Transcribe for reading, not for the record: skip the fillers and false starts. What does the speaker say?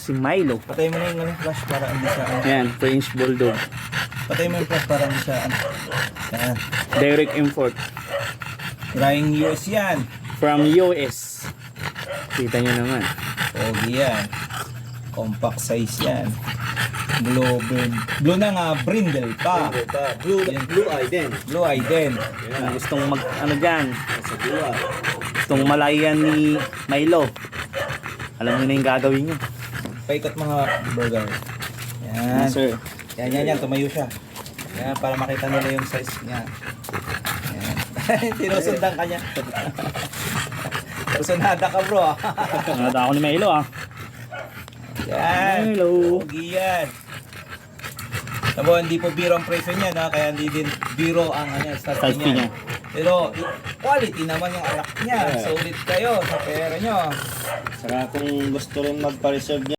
si Milo. Patay mo na yung flash para hindi siya. Ayan, French Bulldog. Patay mo yung flash para hindi siya. Yan. Direct import. Drying US yan. From US. Kita nyo naman. Pogi yan. Compact size yan. Blue na nga, brindle pa. Blue eye din. Blue eye din. Kung gustong mag, ano dyan, Sa blue eye. gustong malayan ni Milo. Alam nyo na yung gagawin nyo. Paikot mga burger. Yan. Yes, sir. Yan. Tumayo siya. Yan, para makita nila yung size niya. Yan. Sinusundan ka niya. Susunada ka bro. Nata ako ni Milo ah. Yan. Hello. Pogi yan. Tabo, hindi po biro ang presyo niya na kaya hindi din biro ang start Start fee niya. niya. Pero quality naman yung anak niya. Yeah. Solid kayo sa pera nyo. Saka kung gusto rin magpa-reserve niya,